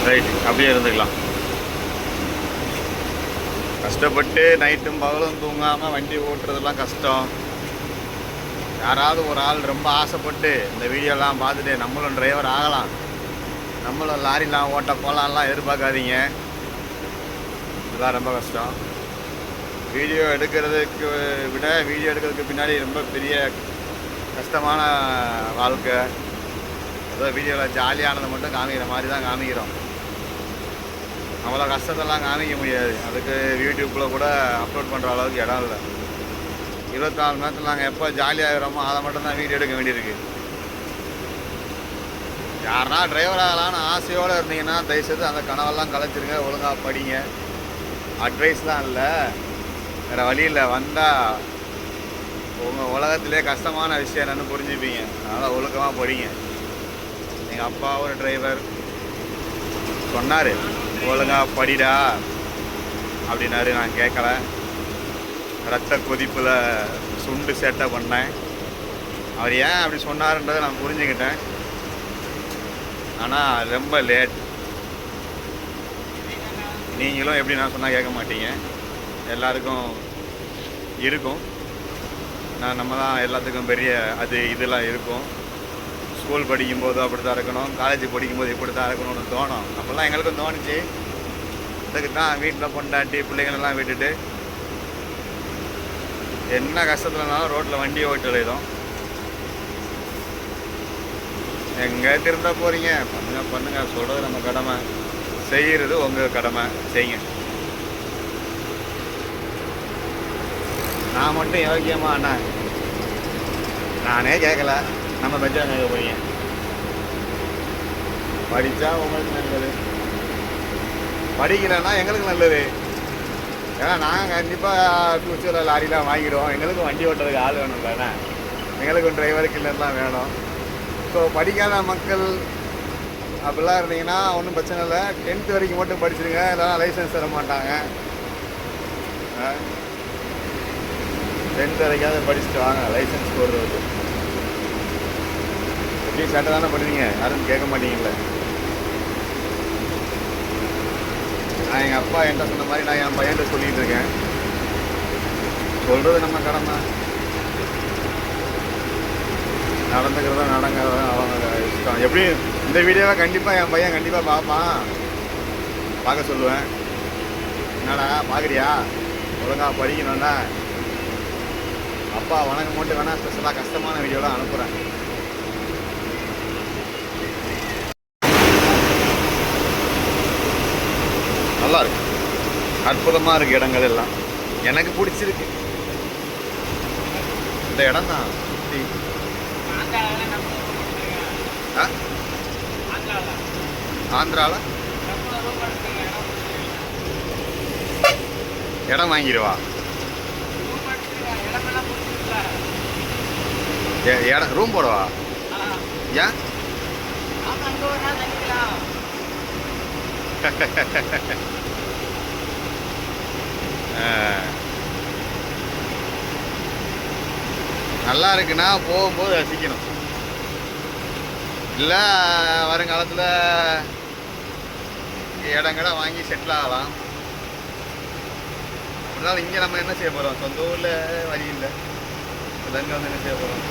Right, அப்படியே இருந்துக்கலாம். கஷ்டப்பட்டு நைட்டும் பகலும் தூங்காமல் வண்டி ஓட்டுறதெல்லாம் கஷ்டம். யாராவது ஒரு ஆள் ரொம்ப ஆசைப்பட்டு இந்த வீடியோலாம் பார்த்துட்டு நம்மளும் டிரைவர் ஆகலாம், நம்மளும் லாரிலாம் ஓட்ட போகலான்லாம் எதிர்பார்க்காதீங்க. இதெல்லாம் ரொம்ப கஷ்டம். வீடியோ எடுக்கிறதுக்கு விட வீடியோ எடுக்கிறதுக்கு பின்னாடி ரொம்ப பெரிய கஷ்டமான வாழ்க்கை. ஏதோ வீடியோவில் ஜாலியானதை மட்டும் காமிக்கிற மாதிரி தான் காமிக்கிறோம். அவ்வளோ கஷ்டத்தெல்லாம் காமிக்க முடியாது. அதுக்கு யூடியூப்பில் கூட அப்லோட் பண்ணுற அளவுக்கு இடம் இல்லை. 24 மணி நேரத்தில் நாங்கள் எப்போ ஜாலியாகிறோமோ அதை மட்டும் தான் வீடியோ எடுக்க வேண்டியிருக்கு. யாருனா டிரைவர் ஆகலான்னு ஆசையோடு இருந்தீங்கன்னா தயவுசெய்து அந்த கனவெல்லாம் கலைச்சிருங்க. ஒழுங்காக படிங்க. அட்வைஸ்லாம் இல்லை, வேறு வழி இல்லை. வந்தால் உங்கள் உலகத்திலே கஷ்டமான விஷயம் என்னென்னு புரிஞ்சுப்பீங்க. அதனால் ஒழுக்கமாக படிங்க. எங்கள் அப்பா ஒரு டிரைவர் சொன்னார், ஒழுங்காக படிடா அப்படின்னாரு. நான் கேட்கல. ரத்த கொதிப்பில் சுண்டு சேட்டை பண்ணேன். அவர் ஏன் அப்படி சொன்னார்ன்றதை நான் புரிஞ்சுக்கிட்டேன். ஆனால் ரொம்ப லேட். நீங்களும் எப்படி நான் சொன்னால் கேட்க மாட்டீங்க. எல்லாருக்கும் இருக்கும். நம்ம தான் எல்லாத்துக்கும் பெரிய அது இதெல்லாம் இருக்கும். ஸ்கூல் படிக்கும்போது அப்படி தான் இருக்கணும், காலேஜ் படிக்கும்போது இப்படி தான் இருக்கணும்னு தோணும். அப்போல்லாம் எங்களுக்கும் தோணுச்சு. அதுக்கு தான் வீட்டில் பொண்டாட்டி பிள்ளைங்களெல்லாம் விட்டுட்டு என்ன கஷ்டத்துலனாலும் ரோட்டில் வண்டியை ஓட்டு எழுதும். எங்கே திருந்த போகிறீங்க? பண்ணுங்கள். சொல்கிறது நம்ம கடமை, செய்கிறது உங்கள் கடமை. செய்யுங்க. நான் மட்டும் யோக்கியமா அண்ணா? நானே கேட்கல, நம்ம பெற்றா கேட்க போறீங்க. படித்தா உங்களுக்கு நல்லது, படிக்கலைன்னா எங்களுக்கு நல்லது. ஏன்னா நாங்கள் கண்டிப்பாக ஃப்யூச்சரில் லாரிலாம் வாங்கிடுவோம். எங்களுக்கும் வண்டி ஓட்டுறதுக்கு ஆள் வேணும்லண்ணா. எங்களுக்கும் டிரைவர் கில்லர்லாம் வேணும். ஸோ படிக்காத மக்கள் அப்படிலாம் இருந்தீங்கன்னா ஒன்றும் பிரச்சனை இல்லை. 10th வரைக்கும் மட்டும் படிச்சிருங்க, இல்லைனா லைசன்ஸ் தர மாட்டாங்க. 10th வரைக்காவது படிச்சுட்டு வாங்க லைசன்ஸ் போடுறது. எப்படி சட்டை தானே பண்ணுவீங்க, யாரும் கேட்க மாட்டீங்கல்ல. நான் எங்கள் அப்பா என்கிட்ட சொன்ன மாதிரி நான் என் பையன்கிட்ட சொல்லிகிட்டு இருக்கேன். சொல்கிறது நம்ம கடமை, நடந்துக்கிறதா நடங்கிறதா அவங்க இஷ்டம். எப்படி இந்த வீடியோவை கண்டிப்பாக என் பையன் கண்டிப்பாக பார்ப்பான். பார்க்க சொல்லுவேன். என்னடா பார்க்குறியா, ஒழுங்காக படிக்கணும்னா அப்பா வணக்கம் மட்டும் வேணால் ஸ்பெஷலாக கஷ்டமான வீடியோலாம் அனுப்புகிறேன். நல்லா இருக்கு, அற்புதமாக இருக்குது இடங்கள் எல்லாம். எனக்கு பிடிச்சிருக்கு இந்த இடம் தான். ஆந்திராவில் இடம் வாங்கிடுவா? இடம் ரூம் போடவா? ஏன்? நல்லா இருக்குன்னா போகும்போது ரசிக்கணும். இல்லை வருங்காலத்தில் இடங்கடை வாங்கி செட்டில் ஆகலாம். அப்படினாலும் இங்கே நம்ம என்ன செய்ய போகிறோம்? சொந்த ஊரில் வழி இல்லை, அங்கே வந்து என்ன செய்ய போகிறோம்?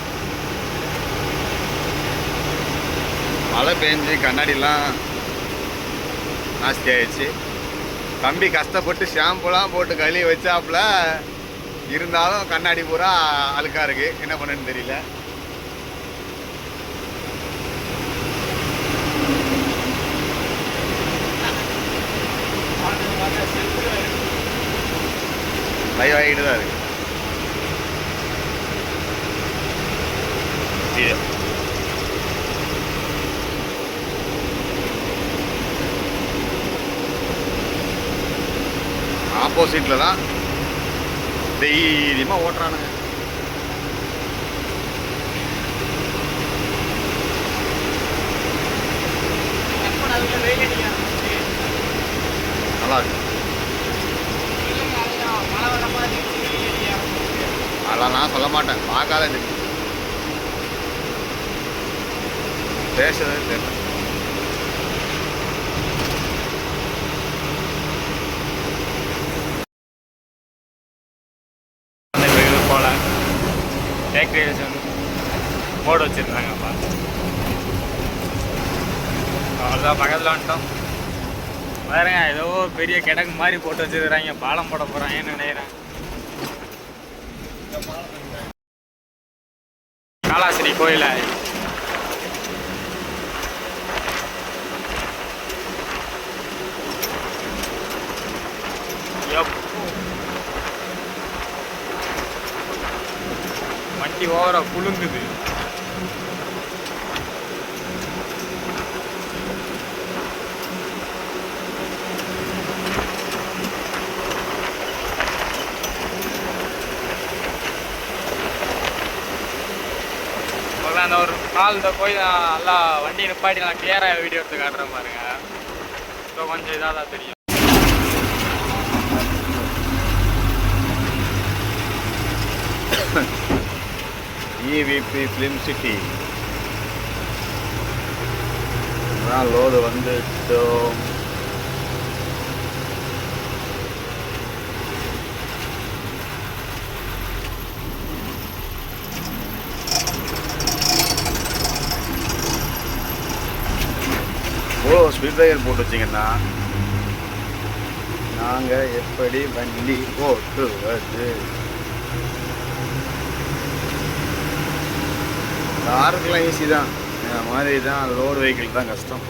மழை பெஞ்சு கண்ணாடிலாம் நாஸ்தி ஆயிடுச்சு. தம்பி கஷ்டப்பட்டு ஷாம்புலாம் போட்டு கழுவி வச்சாப்புல இருந்தாலும் கண்ணாடி பூரா அழுக்காக இருக்குது. என்ன பண்ணுன்னு தெரியல. லைவ் ஆகிட்டு தான் இருக்கு. ஆப்போசிட்டில் தான் தைரியமாக ஓட்டுறானுங்க. நல்லா இருக்கு. அதெல்லாம் நான் சொல்ல மாட்டேன், பார்க்காத பேசுறது தெரியல. போர்டு வச்சுருந்தாங்கப்பா. அவ்வளோதான், பக்கத்தில் வந்துட்டோம். பாருங்க, ஏதோ பெரிய கிடக்கு மாதிரி போட்டு வச்சுருக்குறாங்க. பாலம் போட போகிறாங்கன்னு நினைக்கிறேன். காலாஸ்ரீ கோயில வண்டி ஓவரா குலுங்குது. அந்த ஒரு நாள் இந்த போய் நல்லா வண்டி நிப்பாட்டி நான் கிளியராக வீடியோ எடுத்து காட்டுறேன் பாருங்க. இப்போ கொஞ்சம் இதாக தான் தெரியும். EVP ஃபிலிம் சிட்டி தான் லோடு வந்துட்டோம். ஸ்பீட் பிரேக்கர் போட்டு வச்சிங்கன்னா நாங்கள் எப்படி வண்டி ஓட்டுவது? காருக்கெல்லாம் ஈஸி தான், இந்த மாதிரி தான் லோடு வெஹிக்கிள் தான் கஷ்டம்.